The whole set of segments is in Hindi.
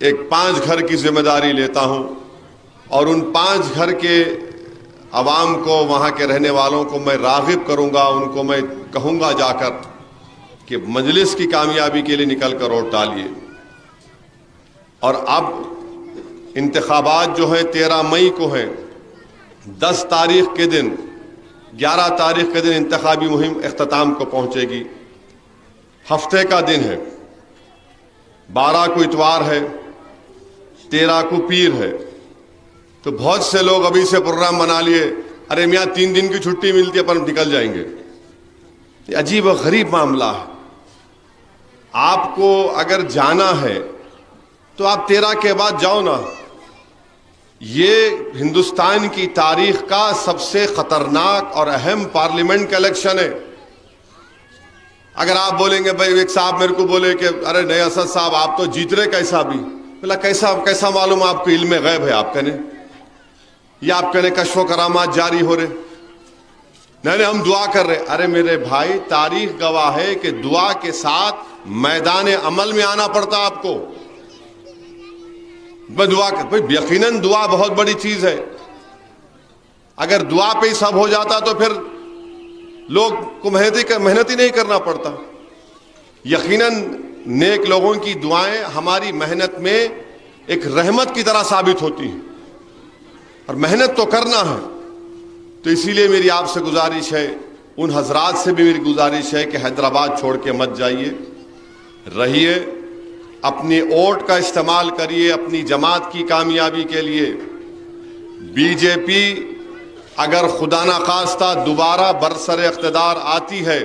एक 5 घर की जिम्मेदारी लेता हूं और उन 5 घर के अवाम को, वहां के रहने वालों को मैं राग़िब करूंगा, उनको मैं कहूंगा जाकर कि मजलिस की कामयाबी के लिए निकल कर वोट डालिए। और अब इंतखाबात जो हैं 13 मई को हैं, 10 तारीख के दिन, 11 तारीख के दिन इंतखाबी मुहिम इख्तिताम को पहुंचेगी। हफ्ते का दिन है, 12 को इतवार है, 13 को पीर है। तो बहुत से लोग अभी से प्रोग्राम बना लिए, अरे मियाँ 3 दिन की छुट्टी मिलती है अपन निकल जाएंगे। ये अजीब और गरीब मामला है। आपको अगर जाना है तो आप 13 के बाद जाओ ना। ये हिंदुस्तान की तारीख का सबसे खतरनाक और अहम पार्लियामेंट का इलेक्शन है। अगर आप बोलेंगे, भाई एक साहब मेरे को बोले कि अरे नहीं असद साहब आप तो जीत रहे, कैसा भी? बोला कैसा मालूम आपको? इल्म गैब है आप कहने, या आप कहने कश्फ करामात जारी हो रहे? नहीं हम दुआ कर रहे। अरे मेरे भाई, तारीख गवाह है कि दुआ के साथ मैदान अमल में आना पड़ता आपको। दुआ कर भाई, यकीनन दुआ बहुत बड़ी चीज है। अगर दुआ पे ही सब हो जाता तो फिर लोग को मेहनत ही नहीं करना पड़ता। यकीनन नेक लोगों की दुआएं हमारी मेहनत में एक रहमत की तरह साबित होती हैं, और मेहनत तो करना है। तो इसीलिए मेरी आपसे गुजारिश है, उन हजरात से भी मेरी गुजारिश है कि हैदराबाद छोड़ के मत जाइए, रहिए, अपनी वोट का इस्तेमाल करिए अपनी जमात की कामयाबी के लिए। बीजेपी अगर खुदा ना खास्ता दोबारा बरसरे इख्तिदार आती है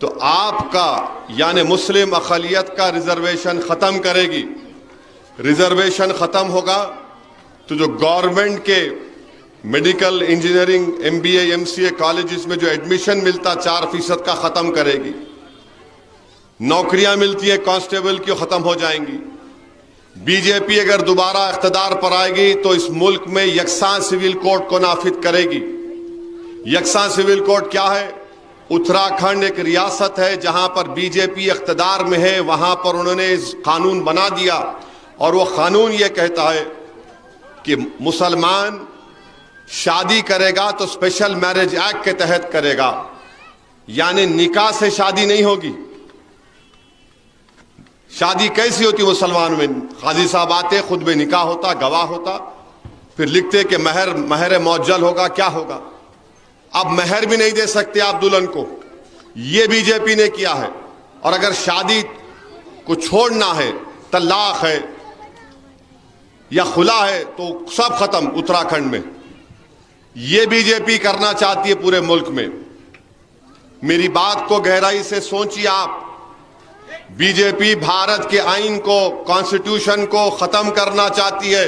तो आपका यानी मुस्लिम अक़लियत का रिजर्वेशन ख़त्म करेगी। रिजर्वेशन ख़त्म होगा तो जो गवर्नमेंट के medical, engineering, MBA, MCA colleges में जो एडमिशन मिलता 4% का ख़त्म करेगी। नौकरियां मिलती है कांस्टेबल की, ख़त्म हो जाएंगी। बीजेपी अगर दोबारा इख्तिदार पर आएगी तो इस मुल्क में यकसां सिविल कोड को नाफिज करेगी। यकसां सिविल कोड क्या है? उत्तराखंड एक रियासत है जहां पर बीजेपी इख्तिदार में है, वहां पर उन्होंने इस कानून बना दिया, और वो कानून ये कहता है कि मुसलमान शादी करेगा तो स्पेशल मैरिज एक्ट के तहत करेगा, यानी निकाह से शादी नहीं होगी। शादी कैसी होती मुसलमान में? काजी साहब आते, खुद में निकाह होता, गवाह होता, फिर लिखते कि महर मौज्जल होगा, क्या होगा। अब महर भी नहीं दे सकते आप दुल्हन को, ये बीजेपी ने किया है। और अगर शादी को छोड़ना है, तलाक है या खुला है, तो सब खत्म उत्तराखंड में। ये बीजेपी करना चाहती है पूरे मुल्क में। मेरी बात को गहराई से सोचिए आप। बीजेपी भारत के आइन को, कॉन्स्टिट्यूशन को खत्म करना चाहती है।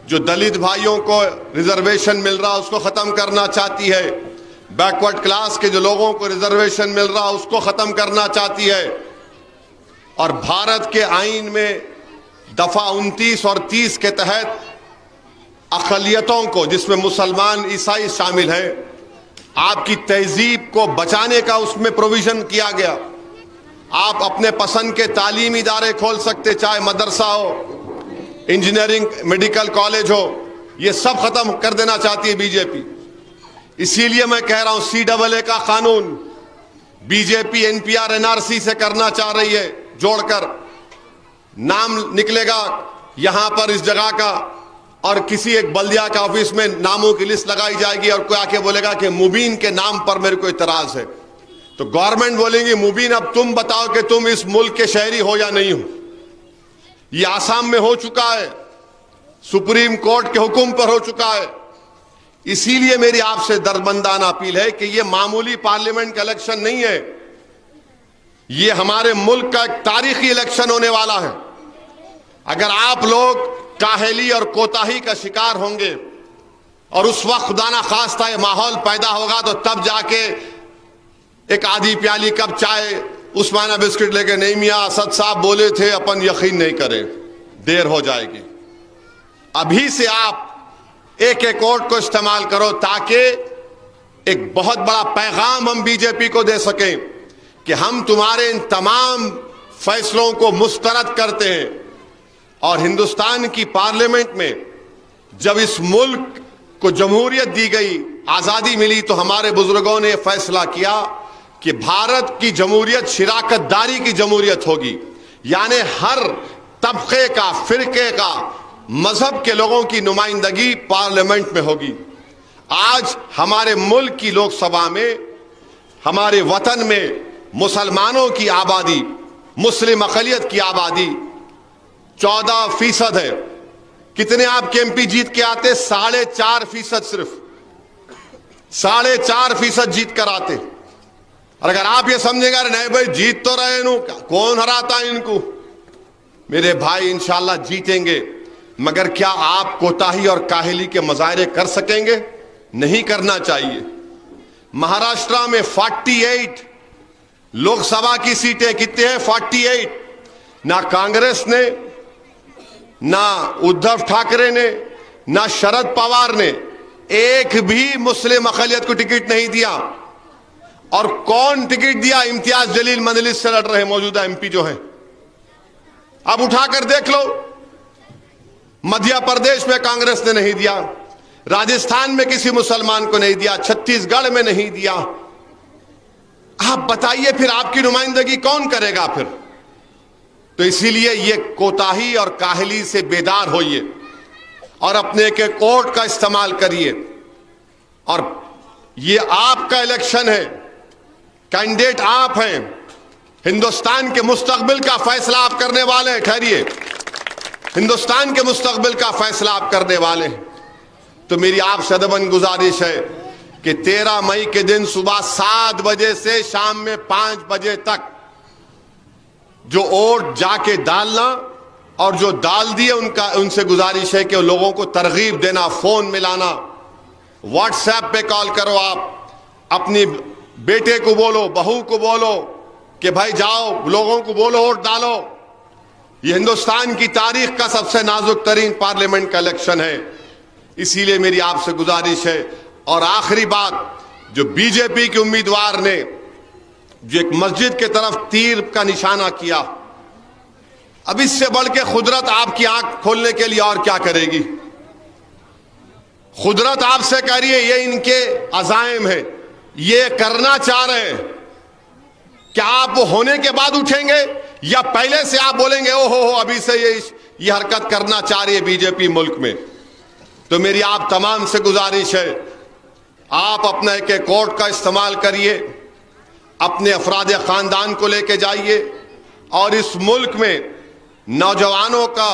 जो दलित भाइयों को रिजर्वेशन मिल रहा उसको खत्म करना चाहती है। बैकवर्ड क्लास के जो लोगों को रिजर्वेशन मिल रहा उसको खत्म करना चाहती है। और भारत के आइन में दफा 29 और 30 के तहत अक़लियतों को, जिसमें मुसलमान, ईसाई शामिल है, आपकी तहजीब को बचाने का उसमें प्रोविजन किया गया। आप अपने पसंद के तालीमी इदारे खोल सकते, चाहे मदरसा हो, इंजीनियरिंग, मेडिकल कॉलेज हो, ये सब खत्म कर देना चाहती है बीजेपी। इसीलिए मैं कह रहा हूं CAA का कानून बीजेपी NPR NRC से करना चाह रही है, जोड़कर नाम निकलेगा यहां पर इस जगह का, और किसी एक बल्दिया के ऑफिस में नामों की लिस्ट लगाई जाएगी, और कोई आके बोलेगा कि मुबीन के नाम पर मेरे को इतराज है, तो गवर्नमेंट बोलेंगे मुबीन अब तुम बताओ कि तुम इस मुल्क के शहरी हो या नहीं हो। ये आसाम में हो चुका है, सुप्रीम कोर्ट के हुक्म पर हो चुका है। इसीलिए मेरी आपसे दर्दमंदाना अपील है कि ये मामूली पार्लियामेंट का इलेक्शन नहीं है, ये हमारे मुल्क का एक तारीखी इलेक्शन होने वाला है। अगर आप लोग काहली और कोताही का शिकार होंगे और उस वक्त खुदा ना खास्ता ये माहौल पैदा होगा, तो तब जाके एक आधी प्याली कप चाय, उस्माना बिस्किट लेके, नहीं मियाँ असद साहब बोले थे, अपन यकीन नहीं करें, देर हो जाएगी। अभी से आप एक एक वोट को इस्तेमाल करो ताकि एक बहुत बड़ा पैगाम हम बीजेपी को दे सकें कि हम तुम्हारे इन तमाम फैसलों को मुस्तरद करते हैं। और हिंदुस्तान की पार्लियामेंट में जब इस मुल्क को जमहूरियत दी गई, आजादी मिली, तो हमारे बुजुर्गों ने फैसला किया कि भारत की जमहूरियत शिराकतदारी की जमहूरियत होगी, यानी हर तबके का, फिरके का, मजहब के लोगों की नुमाइंदगी पार्लियामेंट में होगी। आज हमारे मुल्क की लोकसभा में, हमारे वतन में मुसलमानों की आबादी, मुस्लिम अक़लियत की आबादी 14% है। कितने आपके एमपी जीत के आते? 4.5%, सिर्फ 4.5% जीत कर आते। और अगर आप ये समझेगा नहीं भाई जीत तो रहे नु, कौन हराता है इनको, मेरे भाई इंशाल्लाह जीतेंगे, मगर क्या आप कोताही और काहिली के मुजाहरे कर सकेंगे? नहीं करना चाहिए। महाराष्ट्र में 48 लोकसभा की सीटें कितने हैं? 48। ना कांग्रेस ने, ना उद्धव ठाकरे ने, ना शरद पवार ने एक भी मुस्लिम अक़लियत को टिकट नहीं दिया। और कौन टिकट दिया? इम्तियाज जलील मंजलिस से लड़ रहे मौजूदा एमपी जो हैं। अब उठाकर देख लो, मध्य प्रदेश में कांग्रेस ने नहीं दिया, राजस्थान में किसी मुसलमान को नहीं दिया, छत्तीसगढ़ में नहीं दिया। आप बताइए फिर आपकी नुमाइंदगी कौन करेगा फिर? तो इसीलिए ये कोताही और काहली से बेदार होइए और अपने के कोर्ट का इस्तेमाल करिए। और ये आपका इलेक्शन है, कैंडिडेट आप हैं, हिंदुस्तान के मुस्तकबिल का फैसला आप करने वाले हैं। ठहरिए, हिंदुस्तान के मुस्तकबिल का फैसला आप करने वाले हैं। तो मेरी आपसे अदबन गुजारिश है कि 13 मई के दिन सुबह 7 बजे से शाम में 5 बजे तक जो वोट जाके डालना, और जो डाल दिए उनसे गुजारिश है कि लोगों को तरगीब देना, फोन मिलाना, व्हाट्सएप पे कॉल करो, आप अपनी बेटे को बोलो, बहू को बोलो कि भाई जाओ, लोगों को बोलो वोट डालो। ये हिंदुस्तान की तारीख का सबसे नाजुक तरीन पार्लियामेंट का इलेक्शन है, इसीलिए मेरी आपसे गुजारिश है। और आखिरी बात, जो बीजेपी के उम्मीदवार ने जो एक मस्जिद के तरफ तीर का निशाना किया, अब इससे बढ़ के खुदरत आपकी आंख खोलने के लिए और क्या करेगी? खुदरत आपसे कह रही है, ये इनके अज़ाइम है, ये करना चाह रहे हैं। क्या आप वो होने के बाद उठेंगे या पहले से आप बोलेंगे ओ हो अभी से ये हरकत करना चाह रही है बीजेपी मुल्क में? तो मेरी आप तमाम से गुजारिश है, आप अपने के कोर्ट का इस्तेमाल करिए, अपने अफराद खानदान को लेके जाइए और इस मुल्क में नौजवानों का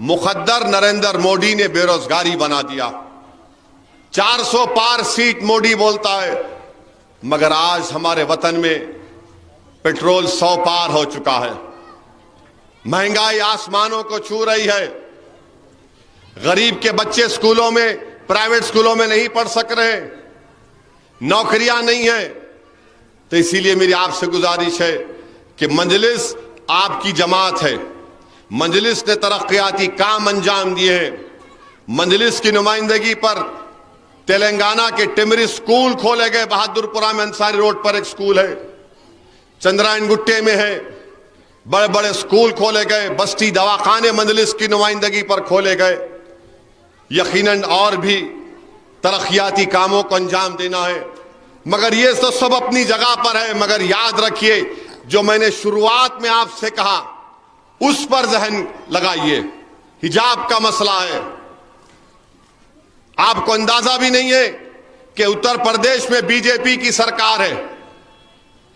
मुकद्दर नरेंद्र मोदी ने बेरोजगारी बना दिया। 400 पार सीट मोदी बोलता है, मगर आज हमारे वतन में पेट्रोल 100 पार हो चुका है, महंगाई आसमानों को छू रही है, गरीब के बच्चे स्कूलों में, प्राइवेट स्कूलों में नहीं पढ़ सक रहे, नौकरियां नहीं है। तो इसीलिए मेरी आपसे गुजारिश है कि मजलिस आपकी जमात है, मजलिस ने तरक्याती काम अंजाम दिए हैं। मजलिस की नुमाइंदगी पर तेलंगाना के टिमरी स्कूल खोले गए, बहादुरपुरा में अंसारी रोड पर एक स्कूल है, चंद्रायन गुट्टे में है, बड़े बड़े स्कूल खोले गए, बस्ती दवाखाने मजलिस की नुमाइंदगी पर खोले गए। यकीनन और भी तरक्याती कामों को अंजाम देना है, मगर ये तो सब अपनी जगह पर है। मगर याद रखिए, जो मैंने शुरुआत में आपसे कहा उस पर जहन लगाइए। हिजाब का मसला है, आपको अंदाजा भी नहीं है कि उत्तर प्रदेश में बीजेपी की सरकार है।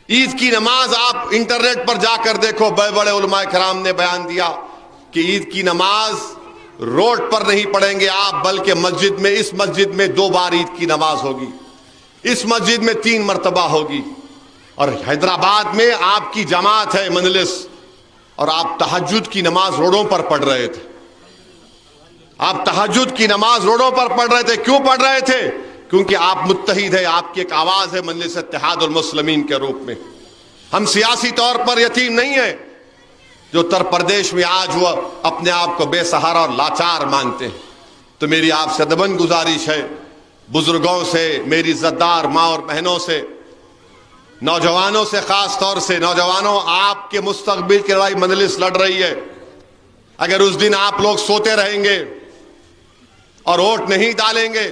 ईद की नमाज आप इंटरनेट पर जाकर देखो, बड़े बड़े उलमाए कराम ने बयान दिया कि ईद की नमाज रोड पर नहीं पढ़ेंगे आप, बल्कि मस्जिद में, इस मस्जिद में 2 बार ईद की नमाज होगी, इस मस्जिद में 3 मरतबा होगी। और हैदराबाद में आपकी जमात है मजलिस, और आप तहज्जुद की नमाज रोडों पर पढ़ रहे थे। आप तहज्जुद की नमाज रोडों पर पढ़ रहे थे। क्यों पढ़ रहे थे? क्योंकि आप मुत्तहिद है, आपकी एक आवाज है मजलिस इत्तेहादुल मुस्लिमीन के रूप में। हम सियासी तौर पर यतीम नहीं है जो उत्तर प्रदेश में आज वह अपने आप को बेसहारा और लाचार मानते हैं। तो मेरी आपसे अदबन गुजारिश है, बुजुर्गों से, मेरी इज्जतदार माँ और बहनों से, नौजवानों से, खास तौर से नौजवानों, आपके मुस्तकबिल की लड़ाई मजलिस लड़ रही है। अगर उस दिन आप लोग सोते रहेंगे और वोट नहीं डालेंगे,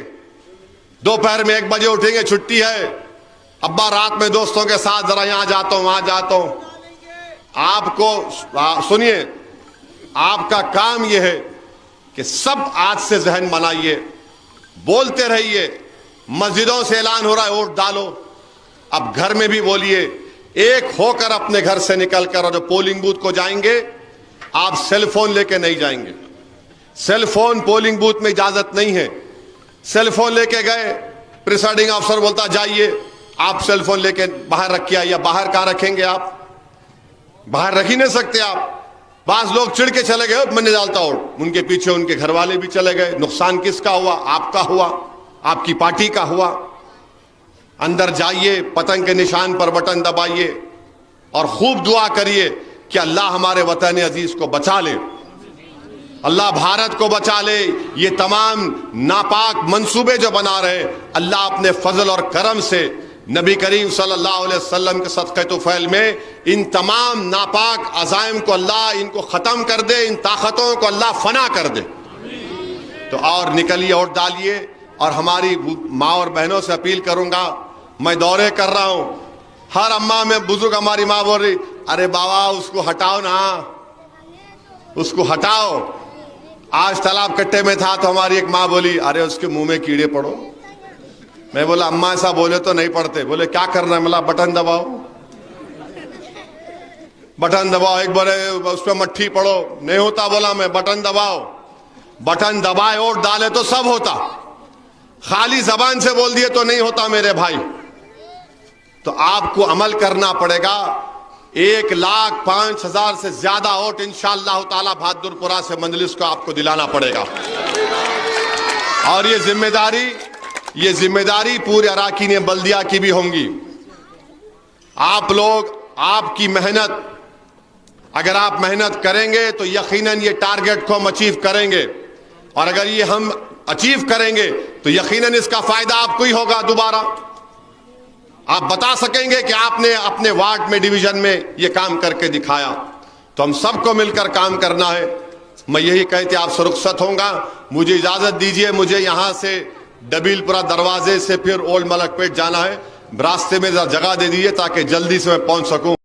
दोपहर में 1 बजे उठेंगे, छुट्टी है, अब्बा रात में दोस्तों के साथ जरा यहां जाता हूं वहां जाता हूं, आपको सुनिए, आपका काम यह है कि सब आज से जहन बनाइए, बोलते रहिए। मस्जिदों से ऐलान हो रहा है वोट डालो, अब घर में भी बोलिए, एक होकर अपने घर से निकलकर, और जो पोलिंग बूथ को जाएंगे आप सेल फोन लेके नहीं जाएंगे। सेल फोन पोलिंग बूथ में इजाजत नहीं है। सेल फोन लेके गए, प्रिसाइडिंग अफसर बोलता जाइए, आप सेल फोन लेके बाहर रख के आइए। बाहर कहां रखेंगे आप? बाहर रख ही नहीं सकते आप। बाज लोग चिढ़ के चले गए, मैं नहीं डालता वोट, उनके पीछे उनके घर वाले भी चले गए। नुकसान किसका हुआ? आपका हुआ, आपकी पार्टी का हुआ। अंदर जाइए, पतंग के निशान पर बटन दबाइए और खूब दुआ करिए कि अल्लाह हमारे वतन अजीज को बचा ले, अल्लाह भारत को बचा ले। ये तमाम नापाक मंसूबे जो बना रहे, अल्लाह अपने फजल और करम से नबी करीम सल्लल्लाहु अलैहि वसल्लम के सदक़े तुफ़ैल में इन तमाम नापाक अज़ाइम को अल्लाह इनको ख़त्म कर दे, इन ताकतों को अल्लाह फना कर दे। तो और निकलिए, वोट डालिए। और हमारी माँ और बहनों से अपील करूंगा, मैं दौरे कर रहा हूं, हर अम्मा में बुजुर्ग हमारी माँ बोल रही, अरे बाबा उसको हटाओ ना, उसको हटाओ। आज तालाब कट्टे में था तो हमारी एक माँ बोली, अरे उसके मुंह में कीड़े पड़ो। मैं बोला अम्मा ऐसा बोले तो नहीं पड़ते। बोले क्या करना है? बोला बटन दबाओ, बटन दबाओ, एक बार उस पर मट्ठी पड़ो। नहीं होता। बोला मैं बटन दबाओ, बटन दबाए वोट डाले तो सब होता, खाली जबान से बोल दिए तो नहीं होता मेरे भाई। तो आपको अमल करना पड़ेगा। 1,05,000 से ज्यादा वोट इंशाअल्लाह ताला बहादुरपुरा से मंजलिस को आपको दिलाना पड़ेगा। और ये जिम्मेदारी पूरे अराकीन बल्दिया की भी होंगी। आप लोग, आपकी मेहनत, अगर आप मेहनत करेंगे तो यकीनन ये टारगेट को हम अचीव करेंगे। और अगर ये हम अचीव करेंगे तो यकीनन इसका फायदा आपको ही होगा। दोबारा आप बता सकेंगे कि आपने अपने वार्ड में, डिवीजन में ये काम करके दिखाया। तो हम सबको मिलकर काम करना है। मैं यही कहते आप सुरक्षित होगा। मुझे इजाजत दीजिए, मुझे यहां से डबीलपुरा दरवाजे से फिर ओल्ड मलकपेट जाना है। रास्ते में जगह दे दीजिए ताकि जल्दी से मैं पहुंच सकूं।